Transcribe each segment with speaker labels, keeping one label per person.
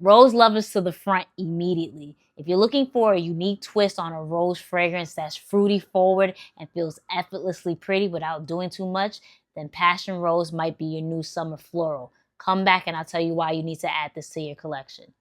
Speaker 1: Rose lovers to the front immediately. If you're looking for a unique twist on a rose fragrance that's fruity forward and feels effortlessly pretty without doing too much, then Passion Rose might be your new summer floral. Come back and I'll tell you why you need to add this to your collection.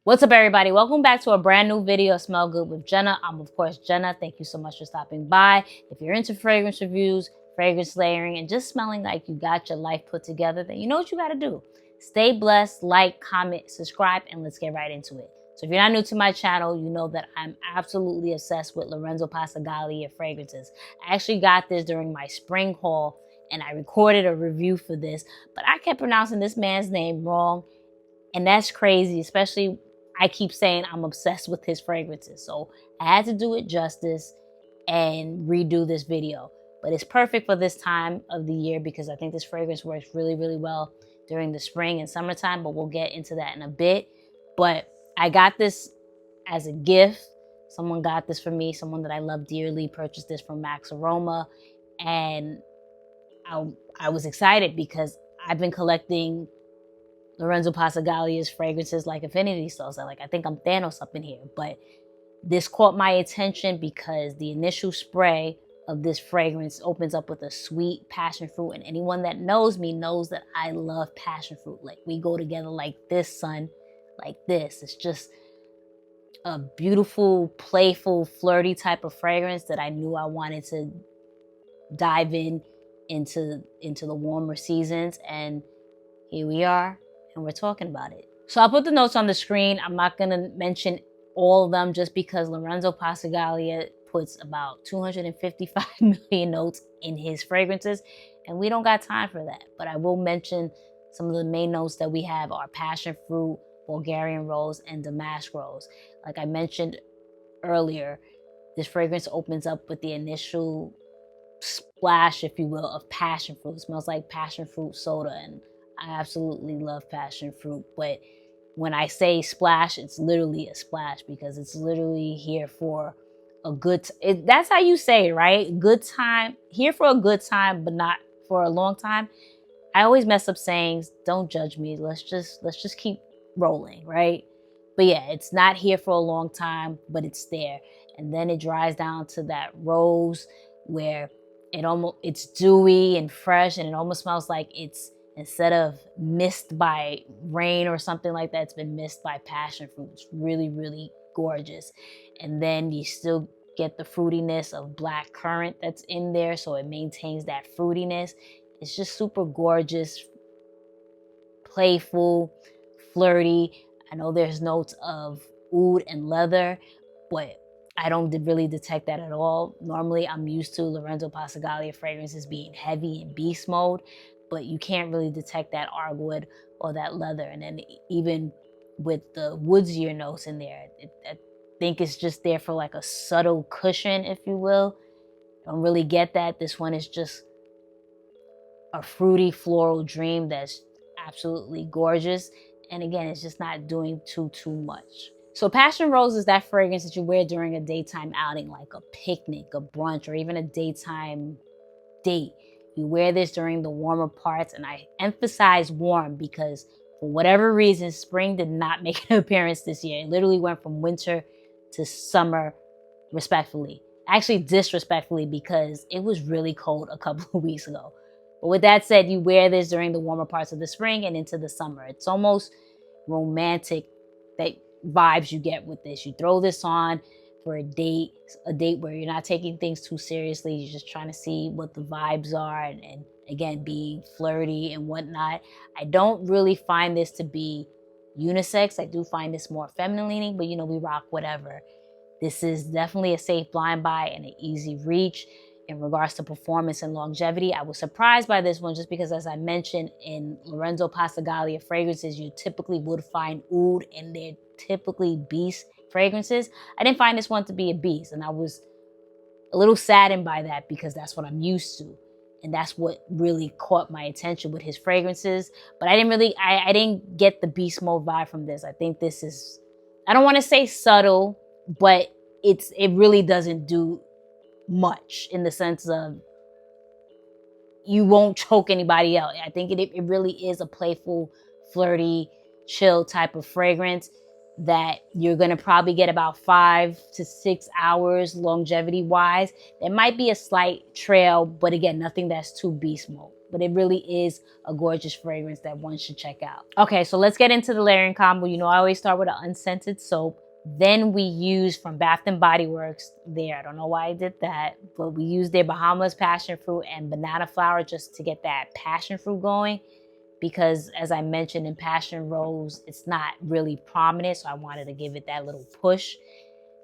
Speaker 1: What's up, everybody? Welcome back to a brand new video, Smell Good with Jenna. I'm, of course, Jenna. Thank you so much for stopping by. If you're into fragrance reviews, fragrance layering, and just smelling like you got your life put together, then you know what you got to do. Stay blessed, like, comment, subscribe, and let's get right into it. So if you're not new to my channel, you know that I'm absolutely obsessed with Lorenzo Pazzaglia fragrances. I actually got this during my spring haul, and I recorded a review for this, but I kept pronouncing this man's name wrong, and that's crazy, especially I keep saying I'm obsessed with his fragrances. So I had to do it justice and redo this video. But it's perfect for this time of the year because I think this fragrance works really, really well during the spring and summertime, but we'll get into that in a bit. But I got this as a gift. Someone got this for me, someone that I love dearly, purchased this from Max Aroma. And I was excited because I've been collecting Lorenzo Pazzaglia's fragrances like Infinity Stones. I think I'm Thanos up in here. But this caught my attention because the initial spray of this fragrance opens up with a sweet passion fruit. And anyone that knows me knows that I love passion fruit. Like, we go together like this, son. Like this. It's just a beautiful, playful, flirty type of fragrance that I knew I wanted to dive into the warmer seasons. And here we are. And we're talking about it. So I'll put the notes on the screen. I'm not going to mention all of them just because Lorenzo Pazzaglia puts about 255 million notes in his fragrances, and we don't got time for that. But I will mention some of the main notes that we have are passion fruit, Bulgarian rose, and damask rose. Like I mentioned earlier, this fragrance opens up with the initial splash, if you will, of passion fruit. It smells like passion fruit soda, and I absolutely love passion fruit, but when I say splash, it's literally a splash because it's literally here for a good that's how you say it, right? Good time, here for a good time, but not for a long time. I always mess up sayings. Don't judge me. Let's just keep rolling, right? But yeah, it's not here for a long time, but it's there. And then it dries down to that rose where it's dewy and fresh, and it almost smells like it's, instead of missed by rain or something like that, it's been missed by passion fruit. It's really, really gorgeous. And then you still get the fruitiness of black currant that's in there, so it maintains that fruitiness. It's just super gorgeous, playful, flirty. I know there's notes of oud and leather, but I don't really detect that at all. Normally, I'm used to Lorenzo Pazzaglia fragrances being heavy in beast mode, but you can't really detect that argud or that leather. And then even with the woodsier notes in there, I think it's just there for like a subtle cushion, if you will. Don't really get that. This one is just a fruity floral dream that's absolutely gorgeous. And again, it's just not doing too much. So Passion Rose is that fragrance that you wear during a daytime outing, like a picnic, a brunch, or even a daytime date. You wear this during the warmer parts, and I emphasize warm because for whatever reason, spring did not make an appearance this year. It literally went from winter to summer, respectfully. Actually, disrespectfully, because it was really cold a couple of weeks ago. But with that said, you wear this during the warmer parts of the spring and into the summer. It's almost romantic, that vibes you get with this. You throw this on for a date where you're not taking things too seriously. You're just trying to see what the vibes are, and again, being flirty and whatnot. I don't really find this to be unisex. I do find this more feminine leaning, but you know, we rock whatever. This is definitely a safe blind buy and an easy reach. In regards to performance and longevity, I was surprised by this one just because, as I mentioned, in Lorenzo Pazzaglia fragrances, you typically would find oud, and they're typically beast fragrances. I didn't find this one to be a beast, and I was a little saddened by that because that's what I'm used to. And that's what really caught my attention with his fragrances. But I didn't get the beast mode vibe from this. I think this is, I don't want to say subtle, but it really doesn't do much in the sense of you won't choke anybody out. I think it really is a playful, flirty, chill type of fragrance that you're going to probably get about 5 to 6 hours longevity wise. There might be a slight trail, but again, nothing that's too beast mode. But it really is a gorgeous fragrance that one should check out. Okay, so let's get into the layering combo. You know, I always start with an unscented soap. Then we use from Bath and Body Works there. I don't know why I did that, but we use their Bahamas passion fruit and banana flower just to get that passion fruit going. Because as I mentioned in Passion Rose, it's not really prominent, so I wanted to give it that little push.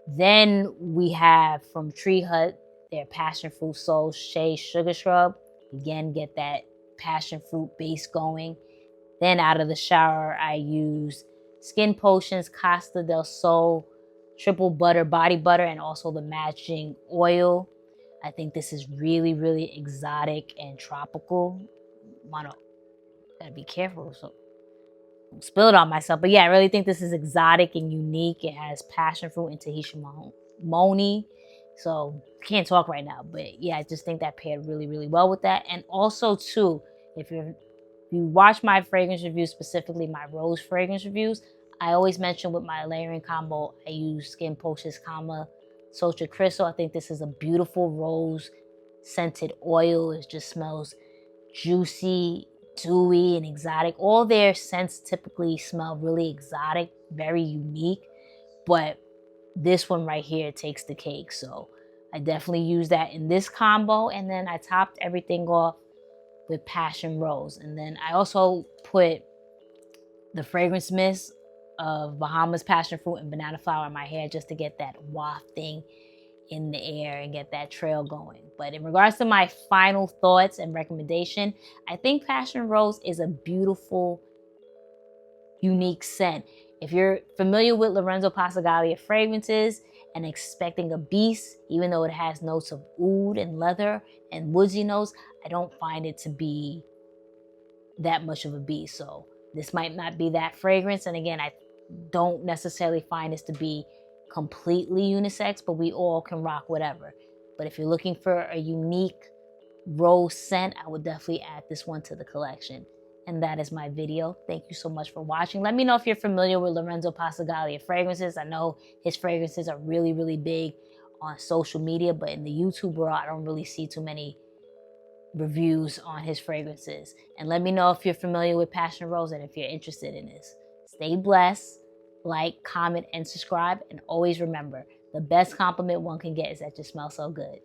Speaker 1: Then we have from Tree Hut their Passion Fruit Soul Shea Sugar Shrub. Again, get that passion fruit base going. Then out of the shower, I use Skin Potions Costa del Sol Triple Butter Body Butter and also the matching oil. I think this is really, really exotic and tropical. Gotta be careful, so don't spill it on myself. But yeah, I really think this is exotic and unique. It has passion fruit and Tahitian moni. So can't talk right now, but yeah, I just think that paired really, really well with that. And also too, if you watch my fragrance reviews, specifically my rose fragrance reviews, I always mention with my layering combo, I use Skin Potions Kama Socha Crystal. I think this is a beautiful rose scented oil. It just smells juicy, dewy, and exotic. All their scents typically smell really exotic, very unique, but this one right here takes the cake. So I definitely use that in this combo. And then I topped everything off with Passion Rose. And then I also put the fragrance mist of Bahamas Passion Fruit and Banana Flower in my hair just to get that wafting in the air and get that trail going. But in regards to my final thoughts and recommendation, I think Passion Rose is a beautiful, unique scent. If you're familiar with Lorenzo Pazzaglia fragrances and expecting a beast, even though it has notes of oud and leather and woodsy notes, I don't find it to be that much of a beast. So this might not be that fragrance. And again, I don't necessarily find this to be completely unisex, but we all can rock whatever. But if you're looking for a unique rose scent, I would definitely add this one to the collection. And that is my video. Thank you so much for watching. Let me know if you're familiar with Lorenzo Pazzaglia fragrances. I know his fragrances are really, really big on social media, but in the YouTube world, I don't really see too many reviews on his fragrances. And let me know if you're familiar with Passion Rose and if you're interested in this. Stay blessed, like, comment, and subscribe. And always remember, the best compliment one can get is that you smell so good.